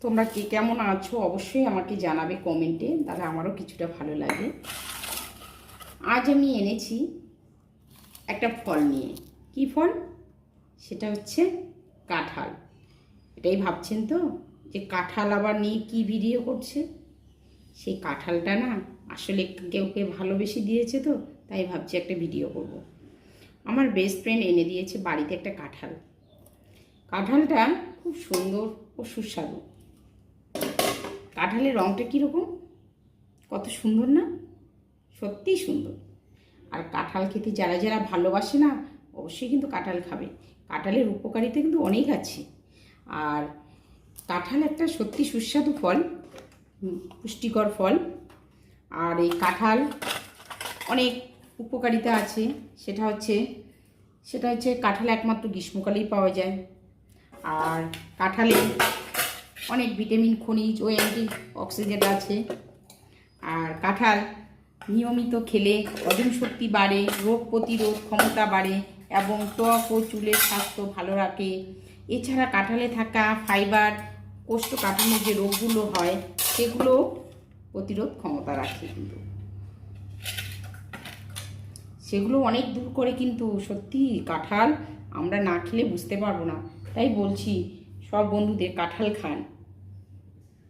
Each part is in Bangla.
তোমরা কে কেমন আছো অবশ্যই আমাকে জানাবে কমেন্টে, তাহলে আমারও কিছুটা ভালো লাগে। আজ আমি এনেছি একটা ফল নিয়ে। কি ফল? সেটা হচ্ছে কাঁঠাল। এটাই ভাবছেন তো যে কাঁঠাল আবার নিয়ে কি ভিডিও করছে। সেই কাঁঠালটা না আসলে কেউ ভালোবেসে দিয়েছে, তো তাই ভাবছি একটা ভিডিও করব। আমার বেস্ট ফ্রেন্ড এনে দিয়েছে বাড়িতে একটা কাঁঠাল। কাঁঠালটা খুব সুন্দর ও সুস্বাদু। কাঁঠালের রঙটা কীরকম, কত সুন্দর না? সত্যিই সুন্দর। আর কাঁঠাল খেতে যারা যারা ভালোবাসে না, অবশ্যই কিন্তু কাঁঠাল খাবে। কাঁঠালের উপকারিতা কিন্তু অনেক আছে। আর কাঁঠাল একটা সত্যি সুস্বাদু ফল, পুষ্টিকর ফল। আর এই কাঁঠাল অনেক উপকারিতা আছে। সেটা হচ্ছে কাঁঠাল একমাত্র গ্রীষ্মকালেই পাওয়া যায়। আর কাঁঠালে অনেক ভিটামিন, খনিজ ও অ্যান্টি অক্সিডেন্ট আছে। আর কাঁঠাল নিয়মিত খেলে হজম শক্তি বাড়ে, রোগ প্রতিরোধ ক্ষমতা বাড়ে এবং ত্বক ও চুলের স্বাস্থ্য ভালো রাখে। এছাড়া কাঁঠালে থাকা ফাইবার কোষ্ঠকাঠিন্যের যে রোগগুলো হয় সেগুলো প্রতিরোধ ক্ষমতা রাখে, কিন্তু সেগুলো অনেক দূর করে। কিন্তু সত্যি কাঁঠাল আমরা না খেলে বুঝতে পারবো না। তাই বলছি সব বন্ধুদের কাঁঠাল খান,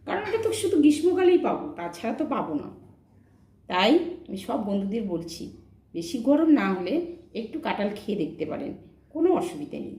কারণ এটা তো শুধু গ্রীষ্মকালেই পাবো, তাছাড়া তো পাবো না। তাই আমি সব বন্ধুদের বলছি বেশি গরম না হলে একটু কাঁঠাল খেয়ে দেখতে পারেন, কোনো অসুবিধা নেই।